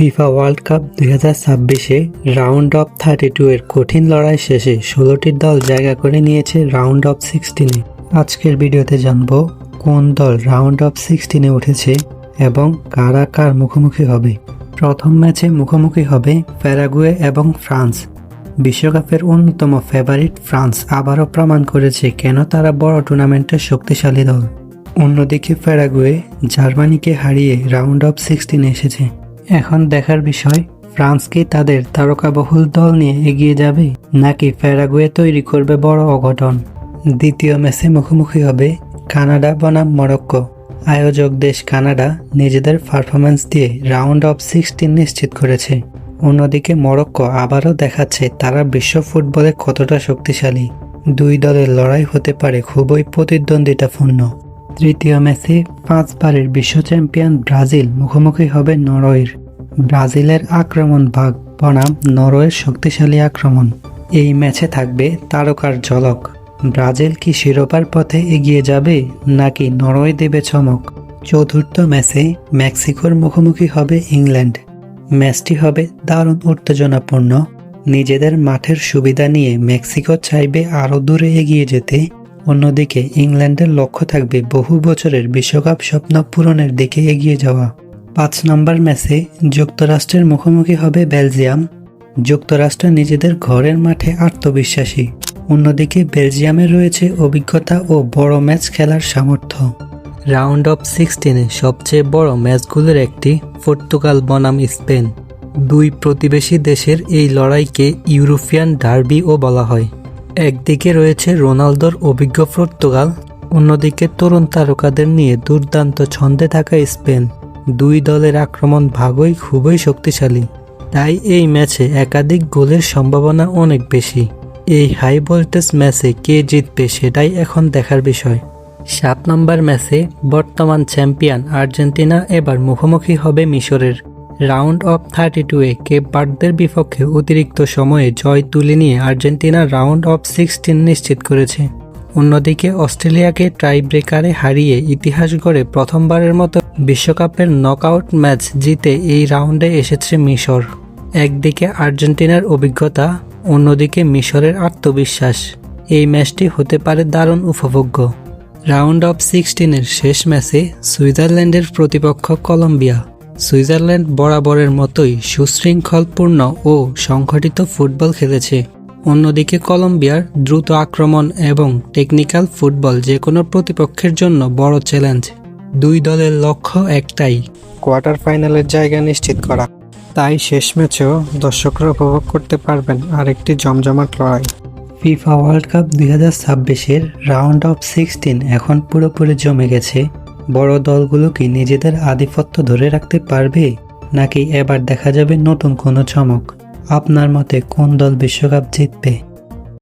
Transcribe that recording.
FIFA World Cup 2026-এ round of 32 এর কঠিন লড়াই শেষে 16টি দল জায়গা করে নিয়েছে রাউন্ড অফ 16-এ। আজকের ভিডিওতে জানব কোন দল রাউন্ড অফ 16-এ উঠেছে এবং কারা কার মুখোমুখি হবে। প্রথম ম্যাচে মুখোমুখি হবে প্যারাগুয়ে এবং ফ্রান্স। বিশ্বকাপের অন্যতম ফেভারিট ফ্রান্স আবারও প্রমাণ করেছে কেন তারা বড় টুর্নামেন্টের শক্তিশালী দল। অন্যদিকে প্যারাগুয়ে জার্মানিকে হারিয়ে রাউন্ড অফ 16-এ এসেছে। এখন দেখার বিষয়, ফ্রান্স কি তাদের তারকাবহুল দল নিয়ে এগিয়ে যাবে নাকি প্যারাগুয়ে তৈরি করবে বড় অঘটন। দ্বিতীয় ম্যাচে মুখোমুখি হবে কানাডা বনাম মরক্কো। আয়োজক দেশ কানাডা নিজেদের পারফরম্যান্স দিয়ে রাউন্ড অফ 16 নিশ্চিত করেছে। অন্যদিকে মরক্কো আবারও দেখাচ্ছে তারা বিশ্ব ফুটবলে কতটা শক্তিশালী। দুই দলের লড়াই হতে পারে খুবই প্রতিদ্বন্দ্বিতাপূর্ণ। তৃতীয় ম্যাচে 5 বারের বিশ্ব চ্যাম্পিয়ন ব্রাজিল মুখোমুখি হবে নরওয়ের। ব্রাজিলের আক্রমণ ভাগ বনাম নরওয়ের শক্তিশালী আক্রমণ। এই ম্যাচে থাকবে তারকার ঝলক। ব্রাজিল কি শিরোপার পথে এগিয়ে যাবে নাকি নরওয়ে দেবে চমক। চতুর্থ ম্যাচে মেক্সিকোর মুখোমুখি হবে ইংল্যান্ড। ম্যাচটি হবে দারুণ উত্তেজনাপূর্ণ। নিজেদের মাঠের সুবিধা নিয়ে মেক্সিকো চাইবে আরও দূরে এগিয়ে যেতে। অন্যদিকে ইংল্যান্ডের লক্ষ্য থাকবে বহু বছরের বিশ্বকাপ স্বপ্ন পূরণের দিকে এগিয়ে যাওয়া। 5 নম্বর ম্যাচে যুক্তরাষ্ট্রের মুখোমুখি হবে বেলজিয়াম। যুক্তরাষ্ট্র নিজেদের ঘরের মাঠে আত্মবিশ্বাসী। অন্যদিকে বেলজিয়ামের রয়েছে অভিজ্ঞতা ও বড় ম্যাচ খেলার সামর্থ্য। রাউন্ড অফ 16-এ সবচেয়ে বড় ম্যাচগুলোর একটি পর্তুগাল বনাম স্পেন। দুই প্রতিবেশী দেশের এই লড়াইকে ইউরোপিয়ান ডার্বিও বলা হয়। একদিকে রয়েছে রোনালদোর অভিজ্ঞ পর্তুগাল, অন্যদিকে তরুণ তারকাদের নিয়ে দুর্দান্ত ছন্দে থাকা স্পেন। দুই দলের আক্রমণ ভাগই খুবই শক্তিশালী, তাই এই ম্যাচে একাধিক গোলের সম্ভাবনা অনেক বেশি। এই হাই ভোল্টেজ ম্যাচে কে জিতবে সেটাই এখন দেখার বিষয়। 7 নম্বর ম্যাচে বর্তমান চ্যাম্পিয়ন আর্জেন্টিনা এবার মুখোমুখি হবে মিশরের। রাউন্ড অফ 32-এ কেপ ভার্দের বিপক্ষে অতিরিক্ত সময়ে জয় তুলে নিয়ে আর্জেন্টিনা রাউন্ড অফ 16 নিশ্চিত করেছে। অন্যদিকে অস্ট্রেলিয়াকে টাই ব্রেকারে হারিয়ে ইতিহাস গড়ে প্রথমবারের মতো বিশ্বকাপের নকআউট ম্যাচ জিতে এই রাউন্ডে এসেছে মিশর। একদিকে আর্জেন্টিনার অভিজ্ঞতা, অন্যদিকে মিশরের আত্মবিশ্বাস। এই ম্যাচটি হতে পারে দারুণ উপভোগ্য। রাউন্ড অফ 16-এর শেষ ম্যাচে সুইজারল্যান্ডের প্রতিপক্ষ কলম্বিয়া। সুইজারল্যান্ড বরাবরের মতোই সুশৃঙ্খলপূর্ণ ও সংগঠিত ফুটবল খেলেছে। অন্যদিকে কলম্বিয়ার দ্রুত আক্রমণ এবং টেকনিক্যাল ফুটবল যে কোনো প্রতিপক্ষের জন্য বড় চ্যালেঞ্জ। দুই দলের লক্ষ্য একটাই, কোয়ার্টার ফাইনালের জায়গা নিশ্চিত করা। তাই শেষ ম্যাচেও দর্শকরা উপভোগ করতে পারবেন আরেকটি জমজমাট লড়াই। ফিফা ওয়ার্ল্ড কাপ 2026-এর রাউন্ড অফ 16 এখন পুরোপুরি জমে গেছে। বড় দলগুলো কি নিজেদের আধিপত্য ধরে রাখতে পারবে নাকি এবার দেখা যাবে নতুন কোনো চমক। আপনার মতে কোন দল বিশ্বকাপ জিতবে?